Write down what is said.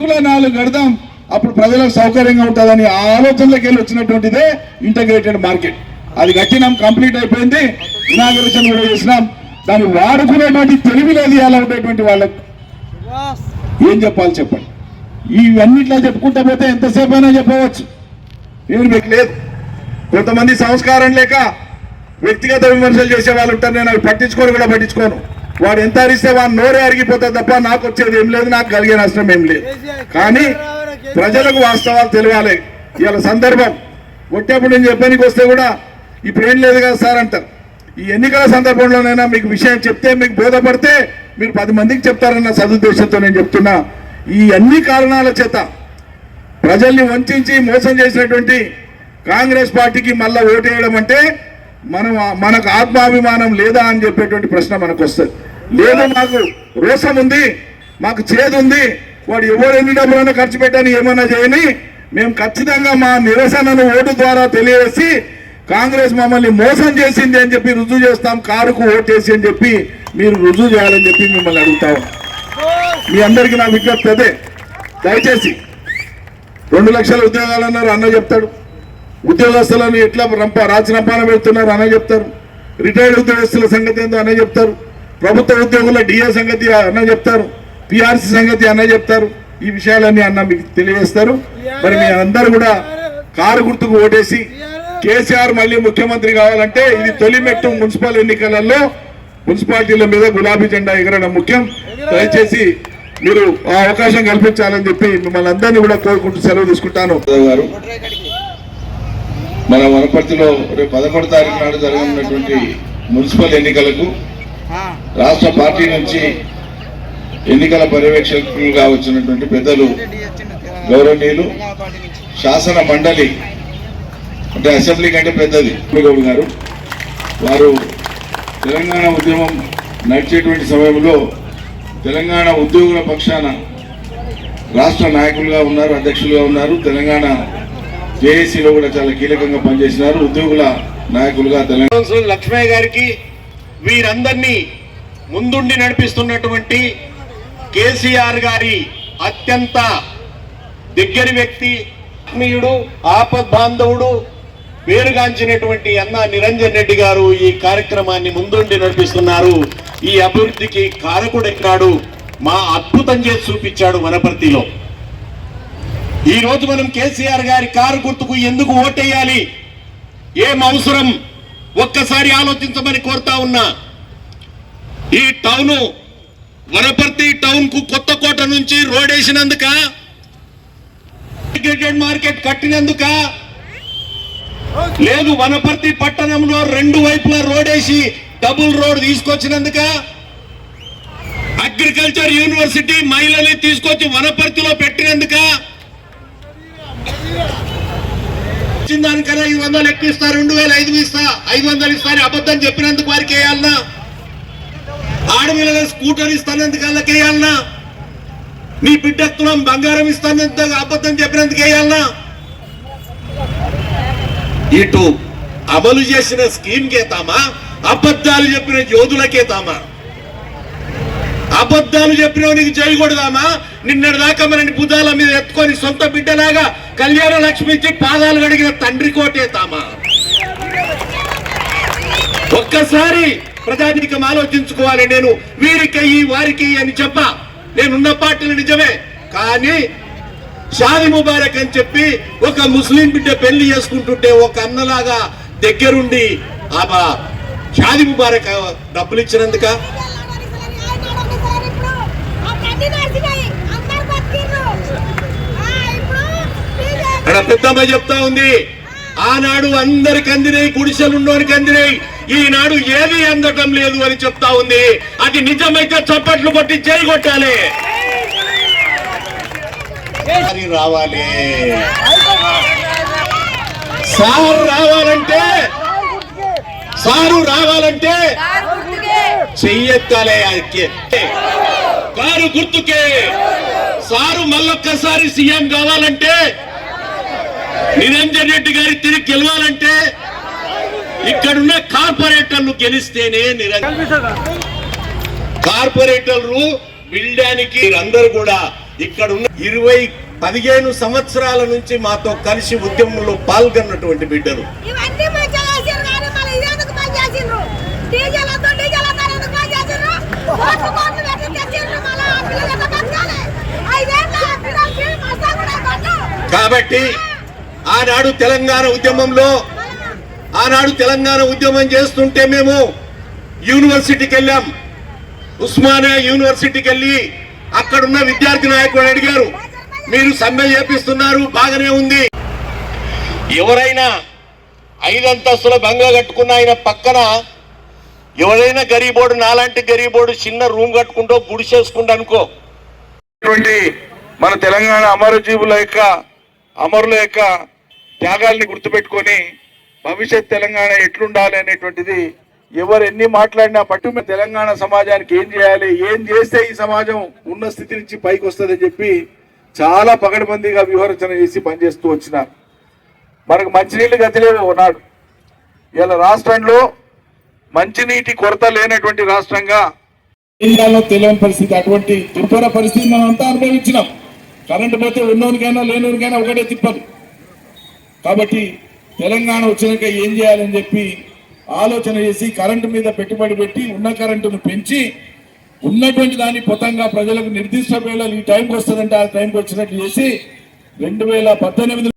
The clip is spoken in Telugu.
4 కడదాం, అప్పుడు ప్రజలకు సౌకర్యంగా ఉంటుందని ఆలోచనలోకి వెళ్ళి వచ్చినటువంటిదే ఇంటగ్రేటెడ్ మార్కెట్. అది కట్టినాం, కంప్లీట్ అయిపోయింది, ఇనాగరేషన్ కూడా చేసినాం. దాన్ని వాడుకునేటువంటి తెలివి లేదు ఇలా ఉండేటువంటి వాళ్ళకు. ఏం చెప్పాలి చెప్పండి? ఇవన్నిట్లా చెప్పుకుంటా పోతే ఎంతసేపు అయినా చెప్పవచ్చు, ఏమి మీకు లేదు. కొంతమంది సంస్కారం లేక వ్యక్తిగత విమర్శలు చేసే వాళ్ళు ఉంటారు. నేను అవి పట్టించుకోను. వాడు ఎంత అరిస్తే వాడు నోరే అరిగిపోతుంది తప్ప నాకు వచ్చేది ఏం లేదు, నాకు కలిగే నష్టం ఏం లేదు. కానీ ప్రజలకు వాస్తవాలు తెలియాలి. ఇవాళ సందర్భం కొట్టేప్పుడు నేను చెప్పడానికి వస్తే కూడా ఇప్పుడు ఏం లేదు కదా సార్ అంటారు. ఈ ఎన్నికల సందర్భంలోనైనా మీకు విషయం చెప్తే, మీకు బోధపడితే మీరు 10 మందికి చెప్తారన్న సదుద్దేశంతో నేను చెప్తున్నా. ఈ అన్ని కారణాల చేత ప్రజల్ని వంచి మోసం చేసినటువంటి కాంగ్రెస్ పార్టీకి మళ్ళా ఓటేయడం అంటే మనకు ఆత్మాభిమానం లేదా అని చెప్పేటువంటి ప్రశ్న మనకు వస్తుంది. లేదా మాకు రోషం ఉంది, మాకు చేదు ఉంది, వాడు ఎవరు ఎన్ని డబ్బులైనా ఖర్చు పెట్టని ఏమన్నా చేయని మేము ఖచ్చితంగా మా నిరసనను ఓటు ద్వారా తెలియజేసి కాంగ్రెస్ మమ్మల్ని మోసం చేసింది అని చెప్పి రుజువు చేస్తాం, కారుకు ఓటేసి అని చెప్పి మీరు రుజువు చేయాలని చెప్పి మిమ్మల్ని అడుగుతాం. మీ అందరికీ నా విజ్ఞప్తి అదే. దయచేసి 2 లక్షల ఉద్యోగాలు అన్నారు, అన్న చెప్తాడు. ఉద్యోగస్తులను ఎట్లా రాజరంపాన పెడుతున్నారు అన్న చెప్తారు. రిటైర్డ్ ఉద్యోగస్తుల సంగతి ఏందో అన్న చెప్తారు. ప్రభుత్వ ఉద్యోగుల డిఏ సంగతి అన్న చెప్తారు. పిఆర్సీ సంగతి అన్న చెప్తారు. ఈ విషయాలన్నీ అన్న మీకు తెలియజేస్తారు. మరి మీ అందరూ కూడా కారు గుర్తుకు ఓటేసి కేసీఆర్ మళ్ళీ ముఖ్యమంత్రి కావాలంటే ఇది తొలి మెట్టు. మున్సిపల్ ఎన్నికలలో మున్సిపాలిటీల మీద గులాబీ జెండా ఎగరడం ముఖ్యం. దయచేసి మీరు ఆ అవకాశం కల్పించాలని చెప్పి మిమ్మల్ని అందరినీ కూడా కోరుకుంటూ సెలవు తీసుకుంటాను. మన వనపర్తిలో రేపు 11వ తారీఖు నాడు జరగనున్నటువంటి మున్సిపల్ ఎన్నికలకు రాష్ట్ర పార్టీ నుంచి ఎన్నికల పర్యవేక్షకులుగా వచ్చినటువంటి పెద్దలు గౌరవనీయులు శాసన మండలి, అంటే అసెంబ్లీ కంటే పెద్దది గౌడ్ గారు, వారు తెలంగాణ ఉద్యమం నడిచేటువంటి సమయంలో తెలంగాణ ఉద్యోగుల పక్షాన రాష్ట్ర నాయకులుగా ఉన్నారు, అధ్యక్షులుగా ఉన్నారు. తెలంగాణ జేఏసీలో కూడా చాలా కీలకంగా పనిచేసినారు. ఉద్యోగుల నాయకులుగా తెలంగాణ లక్ష్మయ్య గారికి, వీరందరినీ ముందుండి నడిపిస్తున్నటువంటి కేసీఆర్ గారి అత్యంత దగ్గరి వ్యక్తి, ఆత్మీయుడు, ఆపద్బాంధవుడు, పేరుగాంచినటువంటి అన్న నిరంజన్ రెడ్డి గారు ఈ కార్యక్రమాన్ని ముందుండి నడిపిస్తున్నారు. ఈ అభివృద్ధికి కారకుడెక్కాడు, మా అద్భుతం చేసి చూపించాడు వనపర్తిలో. ఈ రోజు మనం కేసీఆర్ గారి కారు గుర్తుకు ఎందుకు ఓటేయాలి, ఏం అవసరం ఒక్కసారి ఆలోచించమని కోరుతా ఉన్నా. ఈ టౌన్ వనపర్తి టౌన్ కు కొత్త కోట నుంచి రోడ్ వేసినందుక, ఇంటిగ్రేటెడ్ మార్కెట్ కట్టినందుక, లేదు వనపర్తి పట్టణంలో 2 వైపులా రోడ్ వేసి డబుల్ రోడ్ తీసుకొచ్చినందుక, అగ్రికల్చర్ యూనివర్సిటీ మహిళల్ని తీసుకొచ్చి వనపర్తిలో పెట్టినందుక, దానికన్నా 500 ఎక్కువ ఇస్తా, 2005 ఇస్తా, 500 ఇస్తారని అబద్ధం చెప్పినందుకు వారికి వేయాలన్నా, ఆడపిల్లల స్కూటర్ ఇస్తానందుకు వాళ్ళకి వేయాలన్నా, నీ బిడ్డ తులం బంగారం ఇస్తానందుకు అబద్ధం చెప్పినందుకు వేయాలన్నా, ఇటు అమలు చేసిన స్కీమ్ కేతామా, అబద్ధాలు చెప్పిన యోధులకేతామా? అబద్ధాలు చెప్పినవానికి చేయకూడదామా? నిన్నటి దాకా మనని భుజాల మీద ఎత్తుకొని సొంత బిడ్డలాగా కళ్యాణ లక్ష్మి ఇచ్చి పాదాలు కడిగిన తండ్రి కోటేతామా? ఒక్కసారి ప్రజానీకం ఆలోచించుకోవాలి. నేను వీరికయ్యి వారికి అని చెప్పా, నేనున్న పార్టీలు నిజమే, కానీ షాది ముబారక్ అని చెప్పి ఒక ముస్లిం బిడ్డ పెళ్లి చేసుకుంటుంటే ఒక అన్నలాగా దగ్గరుండి ఆ షాది ముబారక్ డబ్బులు ఇచ్చినందుక? అక్కడ పెద్దమ్మ చెప్తా ఉంది, ఆనాడు అందరికి అందినాయి, గుడిసెలున్నోనికి అందినాయి, ఈనాడు ఏది అందటం లేదు అని చెప్తా ఉంది. అది నిజమైతే చప్పట్లు కొట్టి చేయి కొట్టాలి. రావాలి సారు రావాలంటే చెయ్యెత్తాలే. కారు గుర్తుకే సారు మళ్ళొక్కసారి సీఎం కావాలంటే, నిరంజన్ రెడ్డి గారి తిరిగి గెలవాలంటే ఇక్కడున్న కార్పొరేటర్లు గెలిస్తేనే కార్పొరేటర్లు వెళ్ళడానికి అందరూ కూడా ఇక్కడ ఉన్న 15 సంవత్సరాల నుంచి మాతో కలిసి ఉద్యమంలో పాల్గొన్నటువంటి బిడ్డలు. ఇవన్నీ మంచిగా చేశారు కానీ మళ్ళీ ఇదేందుకు పని చేసిండ్రు? డీజేల్ అంతా ఎందుకు పని చేసిండ్రు? కోట్లు పెట్టి తెచ్చిండ్రు. మళ్ళీ ఆ పిల్లలు ఎంత బతకాలి? 5 ఏళ్ళ పిల్లలకి మస్తు కూడా పట్టు. కాబట్టి ఆనాడు తెలంగాణ ఉద్యమం చేస్తుంటే మేము యూనివర్సిటీకి వెళ్ళాం. ఉస్మానియా యూనివర్సిటీకి వెళ్ళి అక్కడున్న విద్యార్థి నాయకుడు అడిగారు, మీరు సమ్మె చేపిస్తున్నారు బాగానే ఉంది, ఎవరైనా 5 అంతస్తుల బంగ్లా కట్టుకున్న ఆయన పక్కన ఎవరైనా గరీబోడు, నాలాంటి గరీబోడు చిన్న రూమ్ కట్టుకుంటూ గుడిసేసుకుంటూ అనుకో. మన తెలంగాణ అమరుల యొక్క త్యాగాల్ని గుర్తుపెట్టుకొని భవిష్యత్ తెలంగాణ ఎట్లుండాలి అనేటువంటిది ఎవరు ఎన్ని మాట్లాడినా పట్టు తెలంగాణ సమాజానికి ఏం చేయాలి, ఏం చేస్తే ఈ సమాజం ఉన్న స్థితి నుంచి పైకి వస్తుందని చెప్పి చాలా పకడ్బందీగా వ్యూహరచన చేసి పనిచేస్తూ వచ్చినారు. మనకు మంచినీళ్ళు గతిలేవు ఉన్నాడు. ఇలా రాష్ట్రంలో మంచినీటి కొరత లేనటువంటి రాష్ట్రంగా తెలియని పరిస్థితి, అటువంటి దుర్భర పరిస్థితి మనం అంతా అనుభవించినాం. కరెంటు పోతే ఉన్నోనికైనా లేనోనికైనా ఒకటే తిప్పదు. కాబట్టి తెలంగాణ వచ్చినాక ఏం చేయాలని చెప్పి ఆలోచన చేసి కరెంటు మీద పెట్టుబడి పెట్టి ఉన్న కరెంటును పెంచి ఉన్నటువంటి దాన్ని పొతంగా ప్రజలకు నిర్దిష్ట వేళలు ఈ టైంకి వస్తుందంటే ఆ టైంకి వచ్చినట్టు చేసి 2018